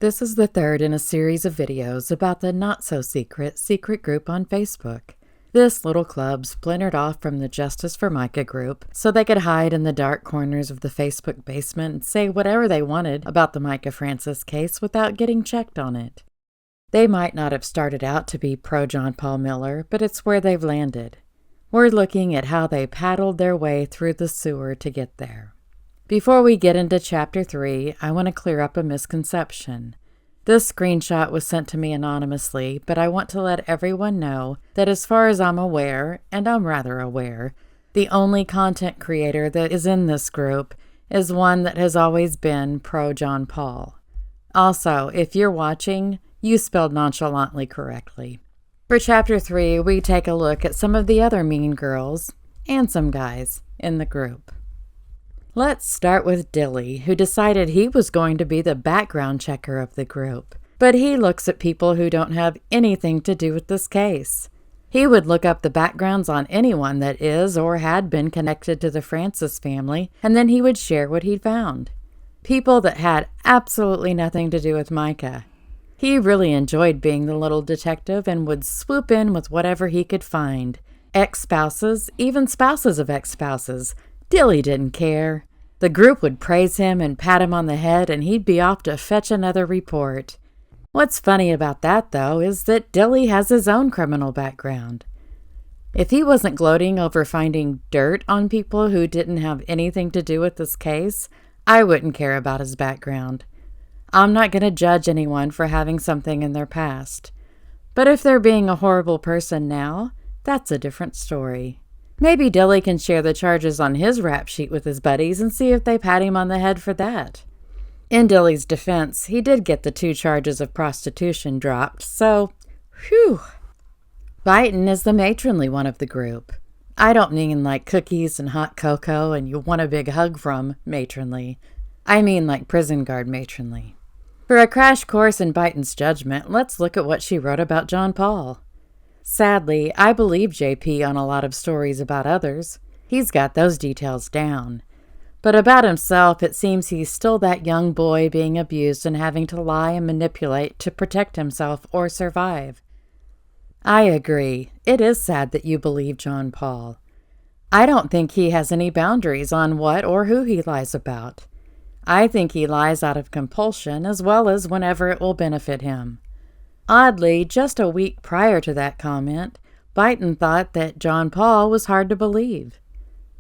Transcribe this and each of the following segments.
This is the third in a series of videos about the not-so-secret group on Facebook. This little club splintered off from the Justice for Micah group so they could hide in the dark corners of the Facebook basement and say whatever they wanted about the Micah Francis case without getting checked on it. They might not have started out to be pro-John Paul Miller, but it's where they've landed. We're looking at how they paddled their way through the sewer to get there. Before we get into Chapter 3, I want to clear up a misconception. This screenshot was sent to me anonymously, but I want to let everyone know that as far as I'm aware, and I'm rather aware, the only content creator that is in this group is one that has always been pro-John Paul. Also, if you're watching, you spelled nonchalantly correctly. For Chapter 3, we take a look at some of the other mean girls, and some guys, in the group. Let's start with Dilly, who decided he was going to be the background checker of the group. But he looks at people who don't have anything to do with this case. He would look up the backgrounds on anyone that is or had been connected to the Francis family, and then he would share what he'd found. People that had absolutely nothing to do with Micah. He really enjoyed being the little detective and would swoop in with whatever he could find. Ex-spouses, even spouses of ex-spouses. Dilly didn't care. The group would praise him and pat him on the head, and he'd be off to fetch another report. What's funny about that, though, is that Dilly has his own criminal background. If he wasn't gloating over finding dirt on people who didn't have anything to do with this case, I wouldn't care about his background. I'm not going to judge anyone for having something in their past. But if they're being a horrible person now, that's a different story. Maybe Dilly can share the charges on his rap sheet with his buddies and see if they pat him on the head for that. In Dilly's defense, he did get the 2 charges of prostitution dropped, so, whew. Byton is the matronly one of the group. I don't mean like cookies and hot cocoa and you want a big hug from matronly. I mean like prison guard matronly. For a crash course in Byton's judgment, let's look at what she wrote about John Paul. Sadly, I believe JP on a lot of stories about others. He's got those details down. But about himself, it seems he's still that young boy being abused and having to lie and manipulate to protect himself or survive. I agree. It is sad that you believe John Paul. I don't think he has any boundaries on what or who he lies about. I think he lies out of compulsion as well as whenever it will benefit him. Oddly, just a week prior to that comment, Byton thought that John Paul was hard to believe.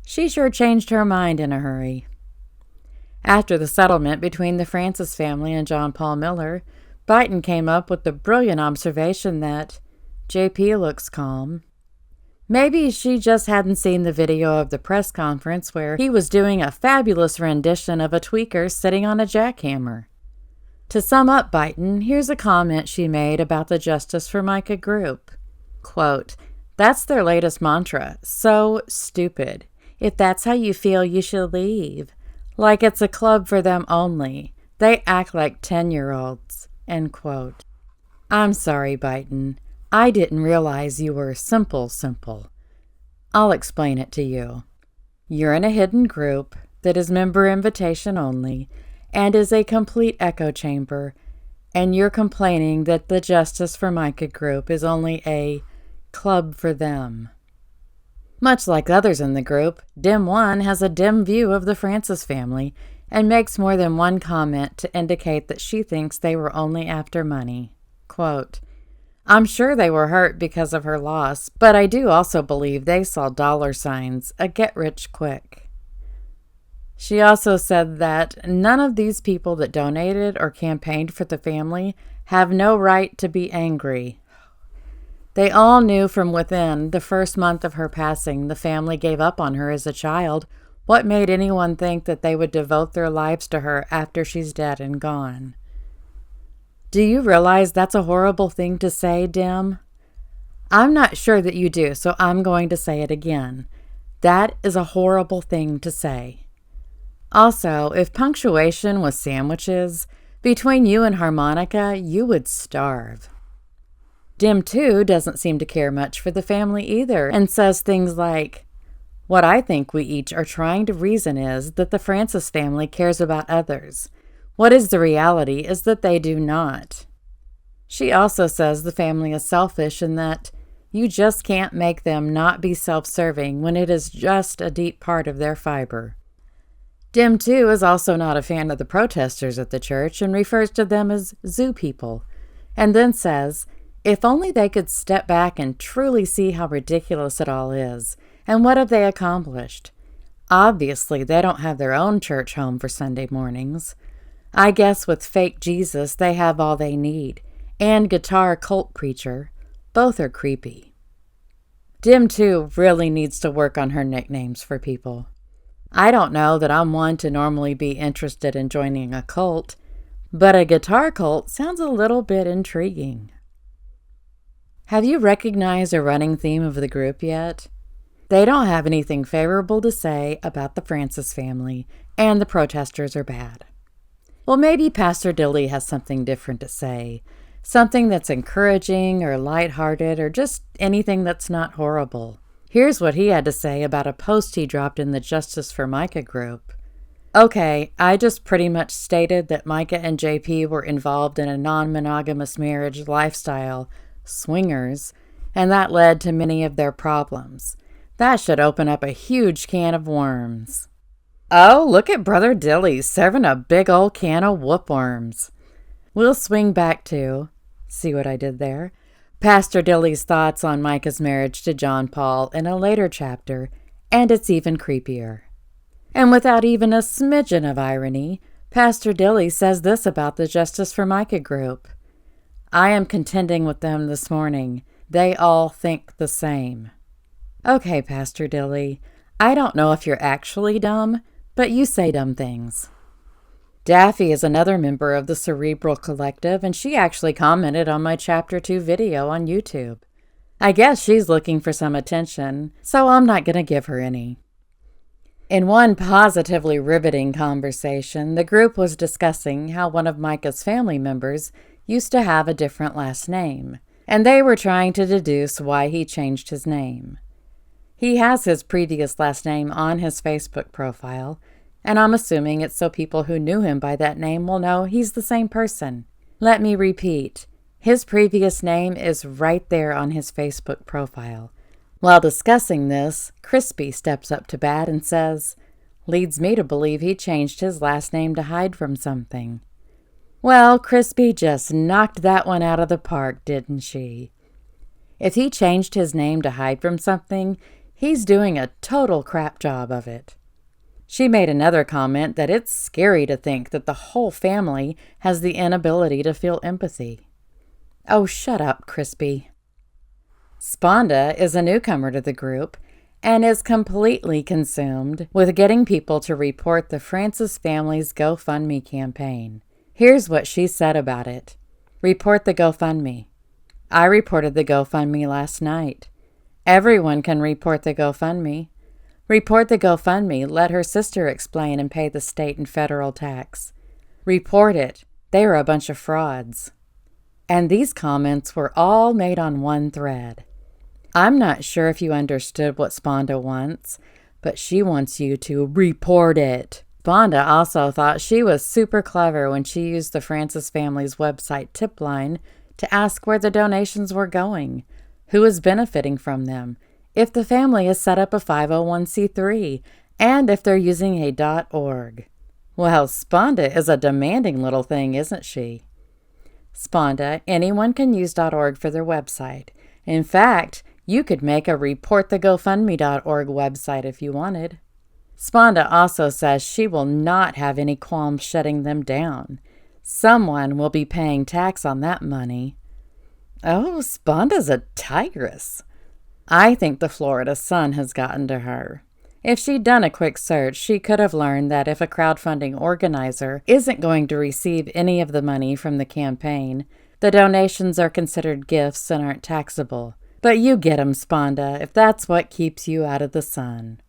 She sure changed her mind in a hurry. After the settlement between the Francis family and John Paul Miller, Byton came up with the brilliant observation that JP looks calm. Maybe she just hadn't seen the video of the press conference where he was doing a fabulous rendition of a tweaker sitting on a jackhammer. To sum up Byton, here's a comment she made about the Justice for Micah group. Quote, "That's their latest mantra. So stupid. If that's how you feel, you should leave. Like it's a club for them only. They act like 10-year-olds. End quote. I'm sorry, Byton. I didn't realize you were simple. I'll explain it to you. You're in a hidden group that is member invitation only, and is a complete echo chamber, and you're complaining that the Justice for Micah group is only a club for them. Much like others in the group, Dim One has a dim view of the Francis family and makes more than one comment to indicate that she thinks they were only after money. Quote, "I'm sure they were hurt because of her loss, but I do also believe they saw dollar signs, a get-rich-quick." She also said that none of these people that donated or campaigned for the family have no right to be angry. They all knew from within the first month of her passing the family gave up on her as a child. What made anyone think that they would devote their lives to her after she's dead and gone? Do you realize that's a horrible thing to say, Dim? I'm not sure that you do, so I'm going to say it again. That is a horrible thing to say. Also, if punctuation was sandwiches, between you and harmonica, you would starve. Dim 2 doesn't seem to care much for the family either and says things like, "What I think we each are trying to reason is that the Francis family cares about others. What is the reality is that they do not. She also says the family is selfish and that you just can't make them not be self-serving when it is just a deep part of their fiber. Dim, too, is also not a fan of the protesters at the church and refers to them as zoo people, and then says, if only they could step back and truly see how ridiculous it all is, and what have they accomplished. Obviously, they don't have their own church home for Sunday mornings. I guess with fake Jesus, they have all they need, and guitar cult preacher. Both are creepy. Dim, too, really needs to work on her nicknames for people. I don't know that I'm one to normally be interested in joining a cult, but a guitar cult sounds a little bit intriguing. Have you recognized a running theme of the group yet? They don't have anything favorable to say about the Francis family, and the protesters are bad. Well, maybe Pastor Dilly has something different to say, something that's encouraging or lighthearted or just anything that's not horrible. Here's what he had to say about a post he dropped in the Justice for Micah group. Okay, I just pretty much stated that Micah and JP were involved in a non-monogamous marriage lifestyle, swingers, and that led to many of their problems. That should open up a huge can of worms. Oh, look at Brother Dilly serving a big old can of whoopworms. We'll swing back to, see what I did there? Pastor Dilly's thoughts on Micah's marriage to John Paul in a later chapter, and it's even creepier. And without even a smidgen of irony, Pastor Dilly says this about the Justice for Micah group. I am contending with them this morning. They all think the same. Okay, Pastor Dilly, I don't know if you're actually dumb, but you say dumb things. Daffy is another member of the Cerebral Collective, and she actually commented on my Chapter 2 video on YouTube. I guess she's looking for some attention, so I'm not going to give her any. In one positively riveting conversation, the group was discussing how one of Micah's family members used to have a different last name, and they were trying to deduce why he changed his name. He has his previous last name on his Facebook profile, and I'm assuming it's so people who knew him by that name will know he's the same person. Let me repeat, his previous name is right there on his Facebook profile. While discussing this, Crispy steps up to bat and says, leads me to believe he changed his last name to hide from something. Well, Crispy just knocked that one out of the park, didn't she? If he changed his name to hide from something, he's doing a total crap job of it. She made another comment that it's scary to think that the whole family has the inability to feel empathy. Oh, shut up, Crispy. Sponda is a newcomer to the group and is completely consumed with getting people to report the Francis family's GoFundMe campaign. Here's what she said about it. Report the GoFundMe. I reported the GoFundMe last night. Everyone can report the GoFundMe. Report the GoFundMe, let her sister explain and pay the state and federal tax. Report it. They are a bunch of frauds. And these comments were all made on one thread. I'm not sure if you understood what Sponda wants, but she wants you to report it. Sponda also thought she was super clever when she used the Francis family's website tip line to ask where the donations were going, who is benefiting from them, if the family has set up a 501c3, and if they're using a .org. Well, Sponda is a demanding little thing, isn't she? Sponda, anyone can use .org for their website. In fact, you could make a reportthegofundme.org website if you wanted. Sponda also says she will not have any qualms shutting them down. Someone will be paying tax on that money. Oh, Sponda's a tigress. I think the Florida sun has gotten to her. If she'd done a quick search, she could have learned that if a crowdfunding organizer isn't going to receive any of the money from the campaign, the donations are considered gifts and aren't taxable. But you get 'em, Sponda, if that's what keeps you out of the sun.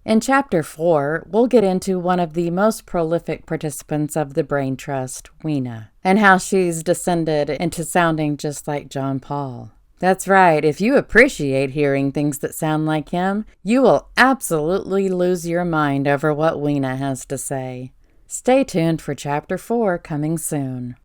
In Chapter 4, we'll get into one of the most prolific participants of the Brain Trust, Weena, and how she's descended into sounding just like John Paul. That's right, if you appreciate hearing things that sound like him, you will absolutely lose your mind over what Weena has to say. Stay tuned for Chapter 4 coming soon.